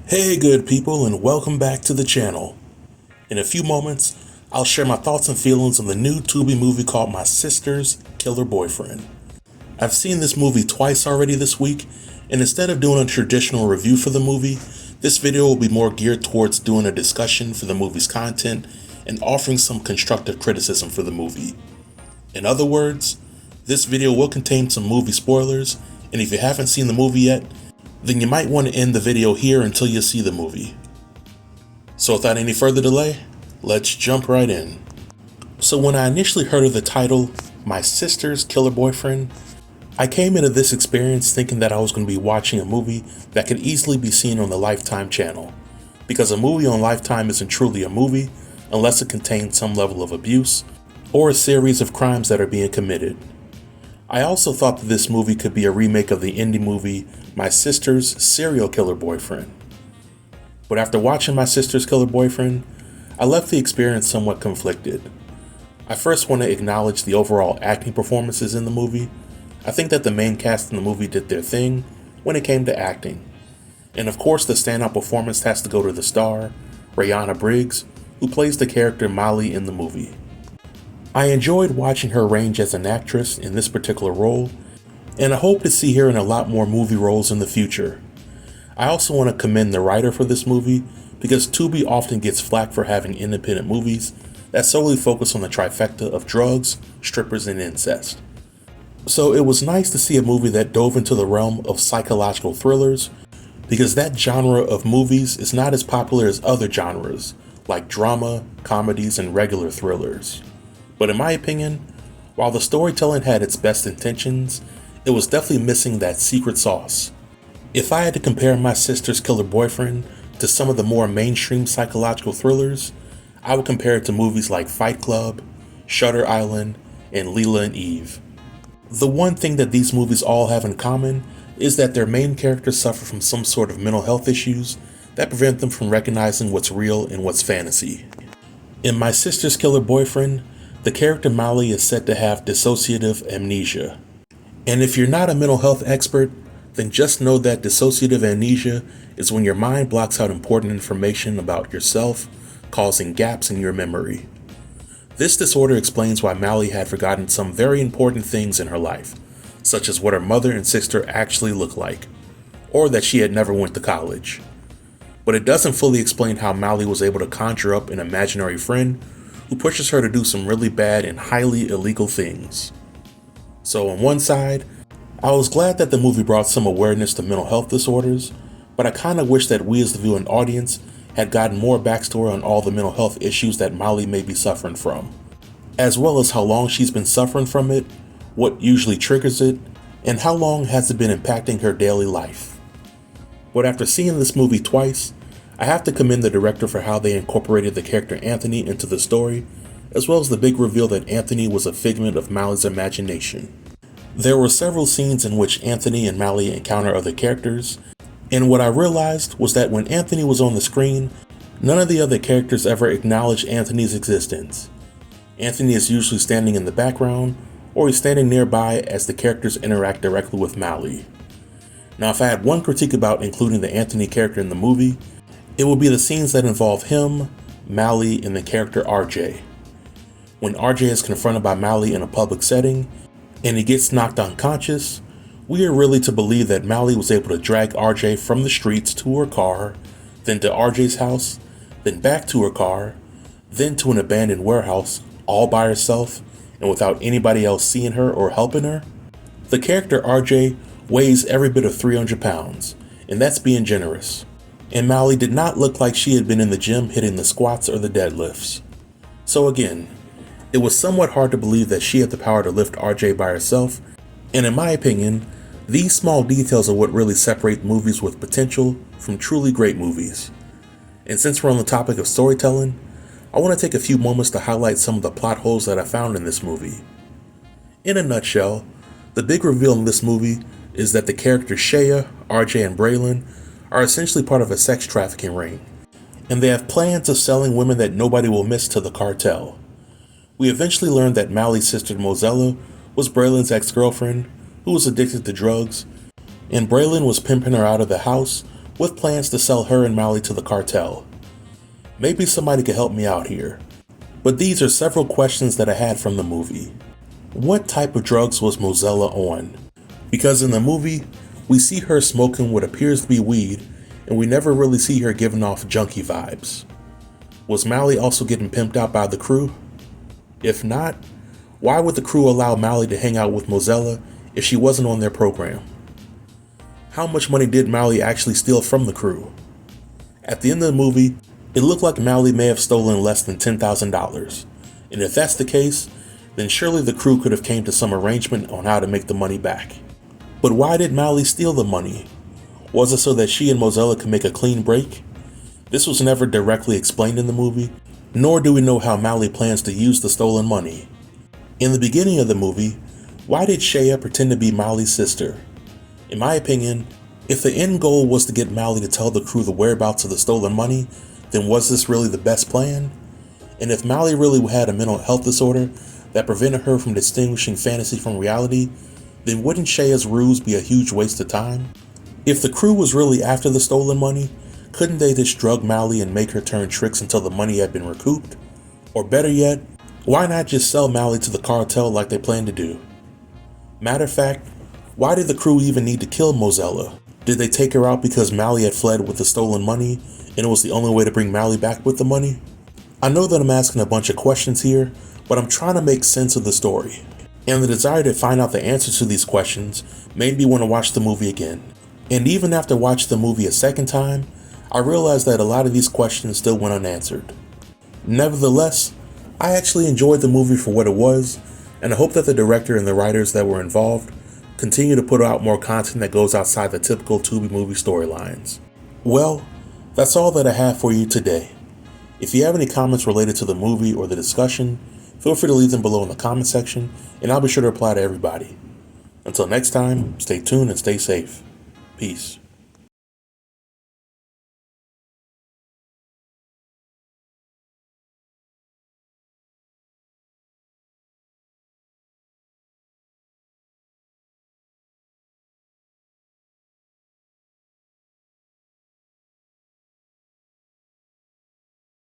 Hey good people, and welcome back to the channel. In a few moments, I'll share my thoughts and feelings on the new Tubi movie called My Sister's Killer Boyfriend. I've seen this movie twice already this week, and instead of doing a traditional review for the movie, this video will be more geared towards doing a discussion for the movie's content and offering some constructive criticism for the movie. In other words, this video will contain some movie spoilers, and if you haven't seen the movie yet, then you might want to end the video here until you see the movie. So without any further delay, let's jump right in. So when I initially heard of the title, My Sister's Killer Boyfriend, I came into this experience thinking that I was going to be watching a movie that could easily be seen on the Lifetime channel, because a movie on Lifetime isn't truly a movie unless it contains some level of abuse or a series of crimes that are being committed. I also thought that this movie could be a remake of the indie movie My Sister's Serial Killer Boyfriend. But after watching My Sister's Killer Boyfriend, I left the experience somewhat conflicted. I first want to acknowledge the overall acting performances in the movie. I think that the main cast in the movie did their thing when it came to acting. And of course the standout performance has to go to the star, Rihanna Briggs, who plays the character Molly in the movie. I enjoyed watching her range as an actress in this particular role, and I hope to see her in a lot more movie roles in the future. I also want to commend the writer for this movie, because Tubi often gets flack for having independent movies that solely focus on the trifecta of drugs, strippers, and incest. So it was nice to see a movie that dove into the realm of psychological thrillers, because that genre of movies is not as popular as other genres, like drama, comedies, and regular thrillers. But in my opinion, while the storytelling had its best intentions, it was definitely missing that secret sauce. If I had to compare My Sister's Killer Boyfriend to some of the more mainstream psychological thrillers, I would compare it to movies like Fight Club, Shutter Island, and Leela and Eve. The one thing that these movies all have in common is that their main characters suffer from some sort of mental health issues that prevent them from recognizing what's real and what's fantasy. In My Sister's Killer Boyfriend, the character Molly is said to have dissociative amnesia. And if you're not a mental health expert, then just know that dissociative amnesia is when your mind blocks out important information about yourself, causing gaps in your memory. This disorder explains why Molly had forgotten some very important things in her life, such as what her mother and sister actually look like, or that she had never went to college. But it doesn't fully explain how Molly was able to conjure up an imaginary friend who pushes her to do some really bad and highly illegal things. So on one side, I was glad that the movie brought some awareness to mental health disorders, but I kinda wish that we as the viewing audience had gotten more backstory on all the mental health issues that Molly may be suffering from, as well as how long she's been suffering from it, what usually triggers it, and how long has it been impacting her daily life. But after seeing this movie twice, I have to commend the director for how they incorporated the character Anthony into the story, as well as the big reveal that Anthony was a figment of Molly's imagination. There were several scenes in which Anthony and Molly encounter other characters, and what I realized was that when Anthony was on the screen, none of the other characters ever acknowledged Anthony's existence. Anthony is usually standing in the background, or he's standing nearby as the characters interact directly with Molly. Now, if I had one critique about including the Anthony character in the movie, it will be the scenes that involve him, Molly, and the character RJ. When RJ is confronted by Molly in a public setting, and he gets knocked unconscious, we are really to believe that Molly was able to drag RJ from the streets to her car, then to RJ's house, then back to her car, then to an abandoned warehouse, all by herself and without anybody else seeing her or helping her. The character RJ weighs every bit of 300 pounds, and that's being generous. And Molly did not look like she had been in the gym hitting the squats or the deadlifts. So again, it was somewhat hard to believe that she had the power to lift RJ by herself, and in my opinion, these small details are what really separate movies with potential from truly great movies. And since we're on the topic of storytelling, I want to take a few moments to highlight some of the plot holes that I found in this movie. In a nutshell, the big reveal in this movie is that the characters Shea, RJ, and Braylon are essentially part of a sex trafficking ring, and they have plans of selling women that nobody will miss to the cartel. We eventually learned that Molly's sister Mozella was Braylon's ex-girlfriend, who was addicted to drugs, and Braylon was pimping her out of the house with plans to sell her and Mally to the cartel. Maybe somebody could help me out here. But these are several questions that I had from the movie. What type of drugs was Mozella on? Because in the movie, we see her smoking what appears to be weed, and we never really see her giving off junkie vibes. Was Mally also getting pimped out by the crew? If not, why would the crew allow Mally to hang out with Mozella if she wasn't on their program? How much money did Mally actually steal from the crew? At the end of the movie, it looked like Mally may have stolen less than $10,000, and if that's the case, then surely the crew could have came to some arrangement on how to make the money back. But why did Mally steal the money? Was it so that she and Mozella could make a clean break? This was never directly explained in the movie, nor do we know how Mally plans to use the stolen money. In the beginning of the movie, why did Shea pretend to be Mally's sister? In my opinion, if the end goal was to get Mally to tell the crew the whereabouts of the stolen money, then was this really the best plan? And if Mally really had a mental health disorder that prevented her from distinguishing fantasy from reality, then wouldn't Shea's ruse be a huge waste of time? If the crew was really after the stolen money, couldn't they just drug Mally and make her turn tricks until the money had been recouped? Or better yet, why not just sell Mally to the cartel like they planned to do? Matter of fact, why did the crew even need to kill Mozella? Did they take her out because Mally had fled with the stolen money and it was the only way to bring Mally back with the money? I know that I'm asking a bunch of questions here, but I'm trying to make sense of the story. And the desire to find out the answers to these questions made me want to watch the movie again. And even after watching the movie a second time, I realized that a lot of these questions still went unanswered. Nevertheless, I actually enjoyed the movie for what it was, and I hope that the director and the writers that were involved continue to put out more content that goes outside the typical Tubi movie storylines. Well, that's all that I have for you today. If you have any comments related to the movie or the discussion, feel free to leave them below in the comment section, and I'll be sure to reply to everybody. Until next time, stay tuned and stay safe. Peace.